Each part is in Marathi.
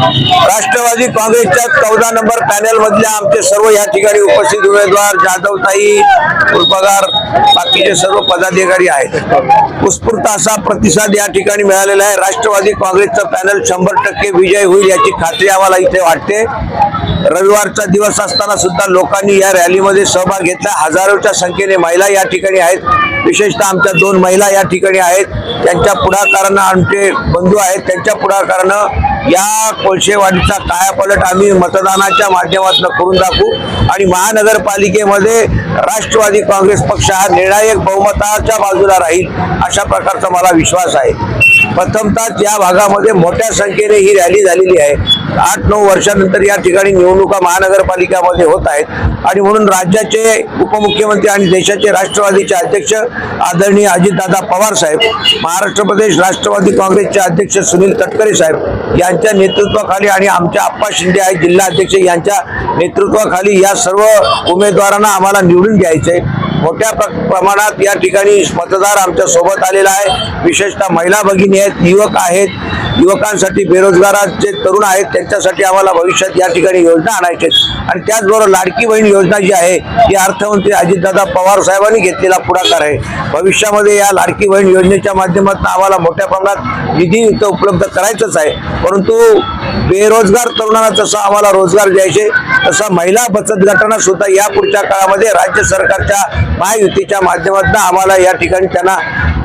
राष्ट्रवादी काँग्रेसच्या 14 नंबर पॅनल मधल्या आमचे सर्व या ठिकाणी उपस्थित उमेदवार जाधवताई उर्पगार बाकीचे सर्व पदाधिकारी आहेत। उत्स्फूर्त असा प्रतिसाद या ठिकाणी मिळालेला आहे। राष्ट्रवादी काँग्रेसचं पॅनल 100% विजय होईल याची खात्री आम्हाला इथे वाटते। रविवारचा दिवस असताना सुद्धा लोकांनी या रॅलीमध्ये सहभाग घेतला। हजारोच्या संख्येने महिला या ठिकाणी आहेत। विशेषतः आमच्या 2 महिला या ठिकाणी आहेत। त्यांच्या पुढाकारानं आमचे बंधू आहेत, त्यांच्या पुढाकारानं या कोळशेवाडीचा कायापालट आम्ही मतदानाच्या माध्यमातून करून दाखवू आणि महानगरपालिकेमध्ये राष्ट्रवादी काँग्रेस पक्ष हा निर्णायक बहुमताच्या बाजूला राहील अशा प्रकारचा मला विश्वास आहे। प्रथमतः या भागामध्ये मोठ्या संख्येने ही रॅली झालेली आहे। 8-9 वर्षानंतर या ठिकाणी निवडणुका महानगरपालिकामध्ये होत आहेत आणि म्हणून राज्याचे उपमुख्यमंत्री आणि देशाचे राष्ट्रवादीचे अध्यक्ष आदरणीय अजितदादा पवार साहेब, महाराष्ट्र प्रदेश राष्ट्रवादी काँग्रेसचे अध्यक्ष सुनील तटकरे साहेब यांच्या नेतृत्वाखाली आणि आमच्या आप्पा शिंदे आहेत जिल्हा अध्यक्ष यांच्या नेतृत्वाखाली या सर्व उमेदवारांना आम्हाला निवडून द्यायचे। मोठ्या प्रमाणात या ठिकाणी मतदार आमच्या सोबत आलेला आहे। विशेषतः महिला भगिनी आहेत, युवक आहेत, युवकांसाठी बेरोजगारांचे तरुण आहेत, त्यांच्यासाठी आम्हाला भविष्यात या ठिकाणी योजना आणायच्या आणि त्याचबरोबर लाडकी बहीण योजना जी आहे ही अर्थमंत्री अजितदादा पवार साहेबांनी घेतलेला पुढाकार आहे। भविष्यामध्ये या लाडकी बहीण योजनेच्या माध्यमातून आम्हाला मोठ्या प्रमाणात निधी इथं उपलब्ध करायचंच आहे, परंतु बेरोजगार तरुणांना जसं आम्हाला रोजगार द्यायचे तसं महिला बचत गटांना सुद्धा या पुढच्या काळामध्ये राज्य सरकारच्या महायुतीच्या माध्यमातून आम्हाला या ठिकाणी त्यांना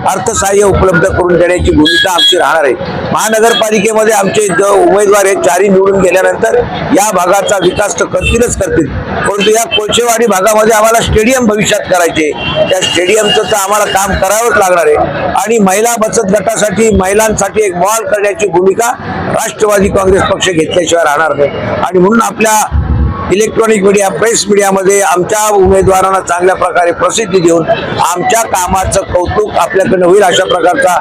अर्थसहाय्य उपलब्ध करून देण्याची भूमिका आमची राहणार आहे। महानगरपालिकेमध्ये आमचे जो उमेदवार आहेत 4 निवडून गेल्यानंतर या भागाचा विकास तर करतीलच करतील, परंतु या कोळशेवाडी भागामध्ये आम्हाला स्टेडियम भविष्यात करायचे, त्या स्टेडियमचं तर आम्हाला काम करावंच लागणार आहे आणि महिला बचत गटासाठी महिलांसाठी एक मॉल करण्याची भूमिका राष्ट्रवादी काँग्रेस पक्ष घेतल्याशिवाय राहणार नाही आणि म्हणून आपल्या इलेक्ट्रॉनिक मीडिया प्रेस मीडियामध्ये आमच्या उमेदवारांना चांगल्या प्रकारे प्रसिद्धी देऊन आमच्या कामाचं कौतुक आपल्याकडे होईल अशा प्रकारचा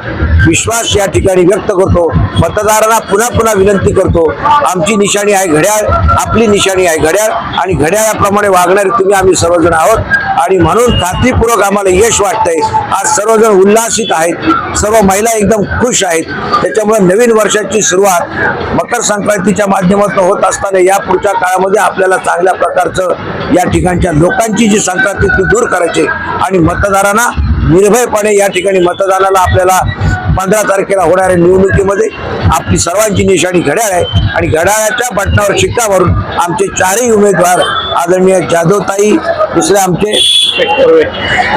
विश्वास या ठिकाणी व्यक्त करतो। मतदारांना पुन्हा पुन्हा विनंती करतो, आमची निशाणी आहे घड्याळ, आपली निशाणी आहे घड्याळ आणि घड्याळाप्रमाणे वागणारे तुम्ही आम्ही सर्वजण आहोत आणि म्हणून खात्रीपूर्वक आम्हाला यश वाटतंय। आज सर्वजण उल्हासित आहेत, सर्व महिला एकदम खुश आहेत, त्याच्यामुळे नवीन वर्षाची सुरुवात मकर संक्रांतीच्या माध्यमातून होत असताना या पुढच्या काळामध्ये आपल्याला चांगल्या प्रकारचं या ठिकाणच्या लोकांची जी संक्रांती ती दूर करायची आणि मतदारांना निर्भयपणे या ठिकाणी मतदानाला आपल्याला 15 तारखेला होणाऱ्या निवडणुकीमध्ये आपली सर्वांची निशाणी घड्याळ आहे आणि घड्याळाच्या बटनावर शिक्का मारून आमचे 4ही उमेदवार आदरणीय जाधवताई, दुसरे आमचे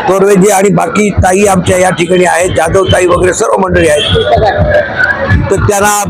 तोरवेजी आणि बाकी ताई आमच्या या ठिकाणी आहेत, जाधवताई वगैरे सर्व मंडळी आहेत, तर त्यांना